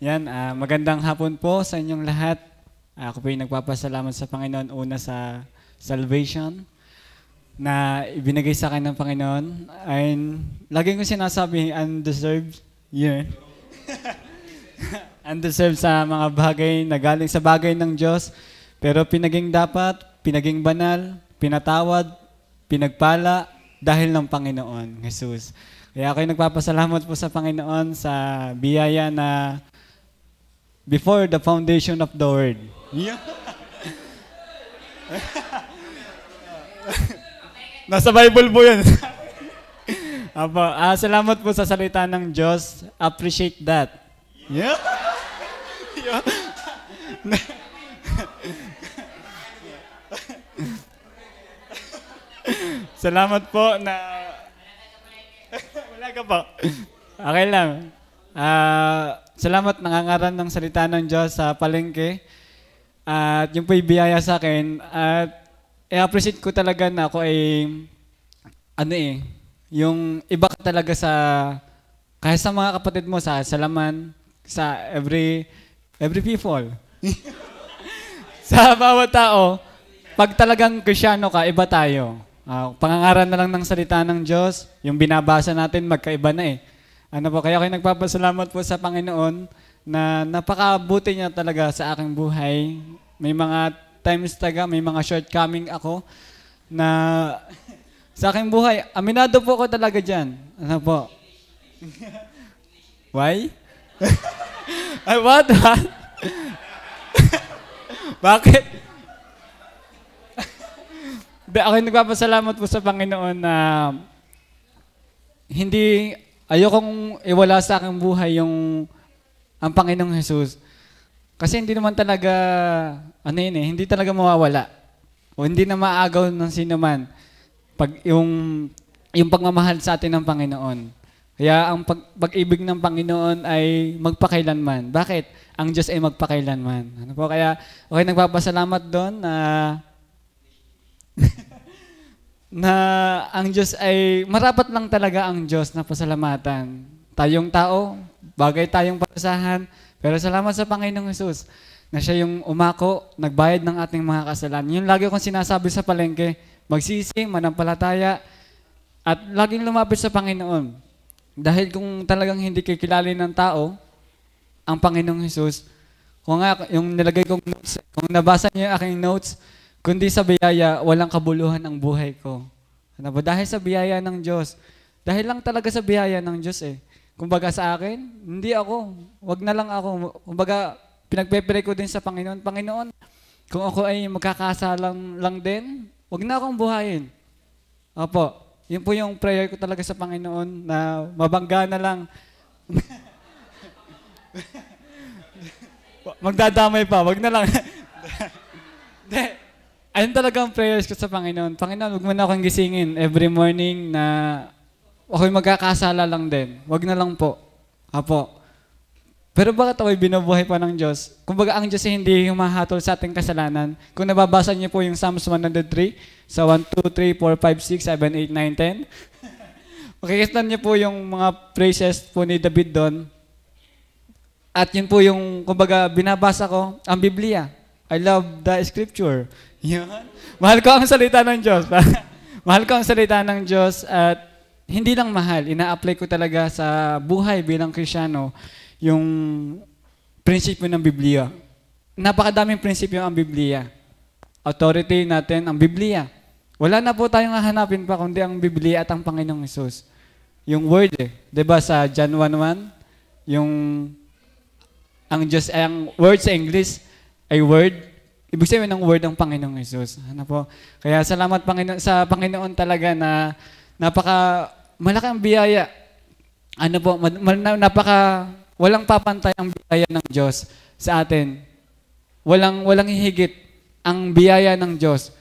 Yan, magandang hapon po sa inyong lahat. Ako po yung nagpapasalamat sa Panginoon una sa salvation na ibinigay sa akin ng Panginoon. And lagi ko sinasabi, undeserved. Yun. Undeserved sa mga bagay na galing sa bagay ng Diyos. Pero pinaging dapat, pinaging banal, pinatawad, pinagpala dahil ng Panginoon, Jesus. Kaya ako'y nagpapasalamat po sa Panginoon sa biyaya na before the foundation of the world. Yeah. Nasa Bible po yun. Apo, salamat po sa salita ng Diyos. Appreciate that. Yeah. Yeah. Salamat po na... Wala ka po. Okay lang. Salamat nangangaral ng salita ng Diyos sa palengke. At yung po'y biyaya sa akin. At i-appreciate ko talaga na ako ay, yung iba ka talaga sa, kahit sa mga kapatid mo, sa salaman, sa every people. Sa bawat tao, pag talagang Kristyano ka, iba tayo. Pangangaral na lang ng salita ng Diyos, yung binabasa natin, magkaiba na eh. Kaya ako nagpapasalamat po sa Panginoon na napakabuti niya talaga sa aking buhay. May mga times talaga, may mga shortcoming ako na sa aking buhay. Aminado po ako talaga dyan. Ano po? Why? Ay, what? Bakit? Ako nagpapasalamat po sa Panginoon na ayokong iwala sa aking buhay ang Panginoong Jesus. Kasi hindi naman talaga, hindi talaga mawawala. O hindi na maagaw ng sino man yung pagmamahal sa atin ng Panginoon. Kaya ang pag-ibig ng Panginoon ay magpakailanman. Bakit? Ang Diyos ay magpakailanman. Kaya nagpapasalamat doon na ang Diyos ay, marapat lang talaga ang Diyos na pasalamatan. Tayong tao, bagay tayong parusahan, pero salamat sa Panginoong Jesus na siya yung umako, nagbayad ng ating mga kasalanan. Yung lagi kong sinasabi sa palengke, magsisi, manampalataya, at laging lumapit sa Panginoon. Dahil kung talagang hindi kikilalin ng tao, ang Panginoong Jesus, kung yung nilagay kong notes, kung nabasa niyo yung aking notes, kundi sa biyaya, walang kabuluhan ang buhay ko. Dahil sa biyaya ng Diyos. Dahil lang talaga sa biyaya ng Diyos eh. Kumbaga sa akin, hindi ako. Wag na lang ako. Kumbaga, pinagpepere ko din sa Panginoon. Panginoon, kung ako ay magkakasalang lang din, wag na akong buhayin. Opo, yun po yung prayer ko talaga sa Panginoon na mabangga na lang. Magdadamay pa, wag na lang. Ayun talaga ang prayers ko sa Panginoon. Panginoon, huwag mo na akong gisingin every morning na ako'y magkakasala lang din. Huwag na lang po. Apo. Pero bakit ako'y binubuhay pa ng Diyos? Kumbaga ang Diyos ay hindi humahatol sa ating kasalanan. Kung nababasa niyo po yung Psalms 103, sa 1, 2, 3, 4, 5, 6, 7, 8, 9, 10, makikita niyo po yung mga praises po ni David doon. At yun po yung, kumbaga, binabasa ko, ang Biblia. I love the scripture. Yan. Mahal ko ang salita ng Diyos. Mahal ko ang salita ng Diyos at hindi lang mahal, ina-apply ko talaga sa buhay bilang Kristyano yung prinsipyo ng Biblia. Napakadaming prinsipyo ang Biblia. Authority natin ang Biblia. Wala na po tayong hahanapin pa kundi ang Biblia at ang Panginoong Hesus. Yung word diba sa John 1:1, ang Diyos, ang word sa English ay word. Ibig sabihin ng word ng Panginoong Hesus. Kaya salamat sa Panginoon talaga na malaking biyaya. Walang papantay ang biyaya ng Diyos sa atin. Walang hihigit ang biyaya ng Diyos.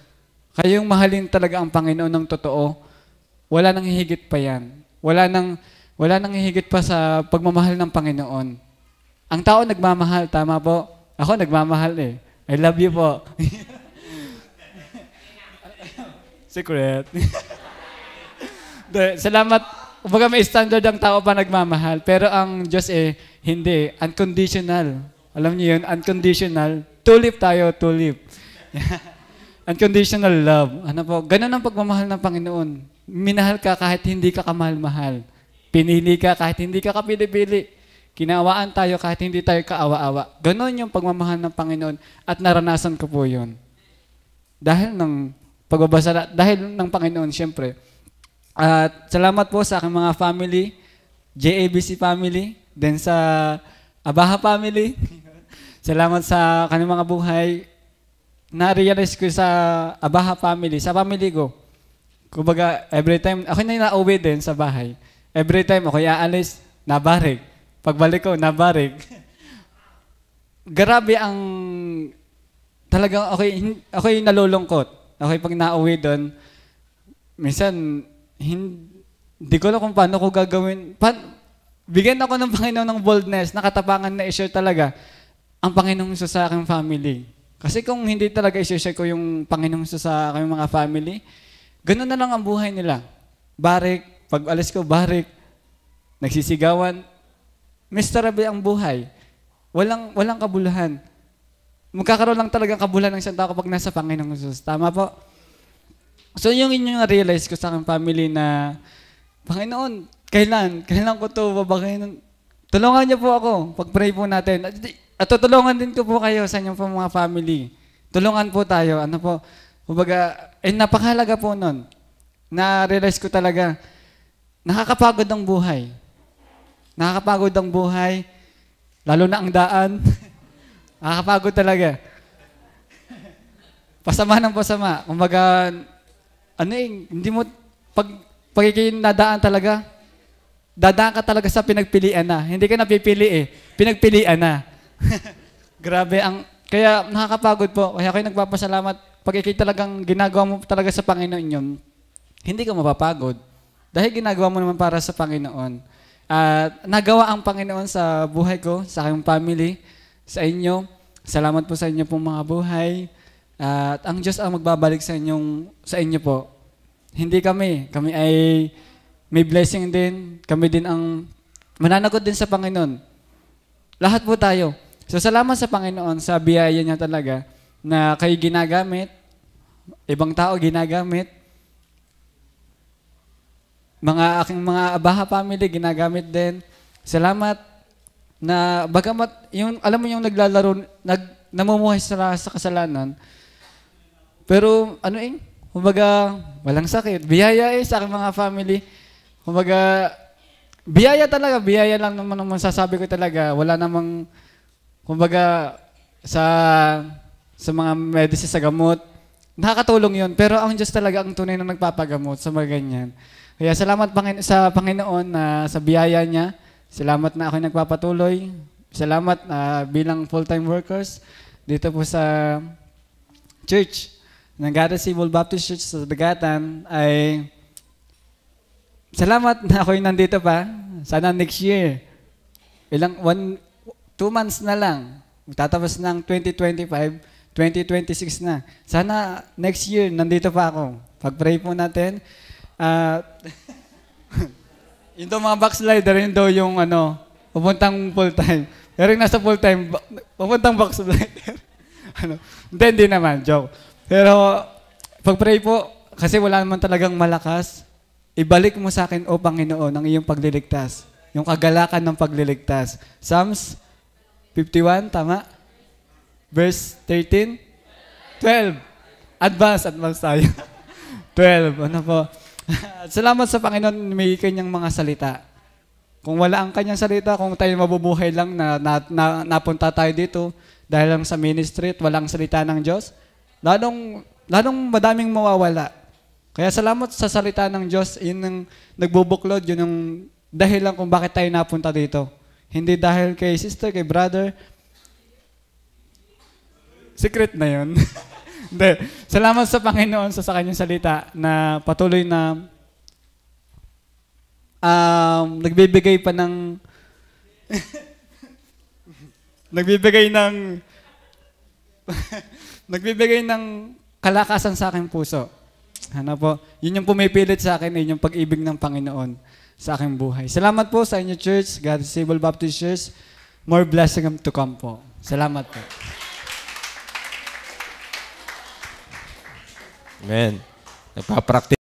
Kayong mahalin talaga ang Panginoon ng totoo. Wala nang hihigit pa yan. Wala nang hihigit pa sa pagmamahal ng Panginoon. Ang tao nagmamahal, tama po? Ako nagmamahal eh. I love you po. Secret. Salamat Kumbaga may standard ang tao pa nagmamahal, pero ang Diyos hindi. Unconditional. Alam niyo yun? Unconditional. Tulip tayo, tulip. Unconditional love. Ano po? Ganun ang pagmamahal ng Panginoon. Minahal ka kahit hindi ka kamahal-mahal. Pinili ka kahit hindi ka kapili-pili. Kinawaan tayo kahit hindi tayo kaawa-awa. Ganon yung pagmamahal ng Panginoon at naranasan ko po yun. Dahil ng pagbabasa, dahil ng Panginoon, siyempre. At salamat po sa aking mga family, JABC family, then sa Abaha family. Salamat sa kanilang mga buhay. Na-realize ko sa Abaha family, sa family ko. Kumbaga, every time, ako na nauwi din sa bahay. Every time ako aalis, nabarig. Pagbalik ko, nabarig. Grabe ang, talagang ako'y nalulungkot. Ako'y pag nauwi doon, minsan, hindi ko alam kung paano ko gagawin. Bigyan ako ng Panginoon ng boldness, nakatapangan na i-share talaga ang Panginoong Hesus sa aking family. Kasi kung hindi talaga i-share ko yung Panginoong Hesus sa aking mga family, ganun na lang ang buhay nila. Barik, pag alis ko, barik, nagsisigawan, miserable ang buhay. Walang kabuluhan. Magkakaroon lang talagang kabuluhan ng isang tao kapag nasa Panginoong Hesus. Tama po? So yung inyong na-realize ko sa aking family na, Panginoon, kailan ko ito babagayin? Tulungan niyo po ako. Pag-pray po natin. At tutulungan din ko po kayo sa inyong mga family. Tulungan po tayo. Ano po? Kumbaga, napakahalaga po nun. Na-realize ko talaga, nakakapagod ang buhay. Nakakapagod ang buhay, lalo na ang daan. Nakakapagod talaga. Pasama ng pasama. Kumbaga, hindi mo, pag nadaan talaga, dadaan ka talaga sa pinagpilian na. Hindi ka napipili pinagpilian na. Grabe, kaya nakakapagod po. Kaya ako'y nagpapasalamat. Pag talagang ginagawa mo talaga sa Panginoon yun, hindi ka mapapagod. Dahil ginagawa mo naman para sa Panginoon. At nagawa ang Panginoon sa buhay ko, sa aking family, sa inyo. Salamat po sa inyo pong mga buhay. At ang Diyos ang magbabalik sa inyo po. Hindi kami ay may blessing din. Kami din ang mananagot din sa Panginoon. Lahat po tayo. So salamat sa Panginoon sa biyaya niya talaga na kayo ginagamit, ibang tao ginagamit, aking mga Abaha family ginagamit din. Salamat na bagamat alam mo yung naglalaro, namumuhay sa kasalanan. Pero kumbaga walang sakit. Biyaya sa aking mga family. Kumbaga biyaya talaga, biyaya lang naman ang masasabi ko talaga. Wala namang kumbaga sa mga medicine sa gamot. Nakakatulong 'yon, pero ang Diyos talaga ang tunay na nagpapagamot sa mga ganyan. Kaya salamat sa Panginoon na sa biyaya niya. Salamat na ako nagpapatuloy. Salamat bilang full-time workers dito po sa church ng Gada Civil Baptist Church sa Dagatan ay salamat na ako'y nandito pa. Sana next year, 2 months na lang, magtatapos ng 2025, 2026 na. Sana next year, nandito pa ako. Pag-pray po natin. Yung mga backslider, yun daw yung pupuntang full-time. Pero yung nasa full-time, pupuntang backslider. Hindi naman, joke. Pero pag-pray po, kasi wala naman talagang malakas, ibalik mo sa akin, O Panginoon, ang iyong pagliligtas. Yung kagalakan ng pagliligtas. Psalms 51, tama? Verse 13? 12. Advance tayo. 12, ano po? Salamat sa Panginoon, may kanyang mga salita. Kung wala ang kanyang salita, kung tayo mabubuhay lang na napunta tayo dito dahil lang sa ministry at walang salita ng Diyos, lalong madaming mawawala. Kaya salamat sa salita ng Diyos, yun ang nagbubuklod, yun ang dahilan kung bakit tayo napunta dito. Hindi dahil kay sister, kay brother. Secret na yun. Hindi. Salamat sa Panginoon sa kanyang salita na patuloy na nagbibigay pa ng nagbibigay ng kalakasan sa aking puso. Ano po? Yun yung pumipilit sa akin, yun yung pag-ibig ng Panginoon. sa aking buhay. Salamat po sa inyo, church, God's Table Baptist Church. More blessing to come po. Salamat po. Amen. Nagpa-practice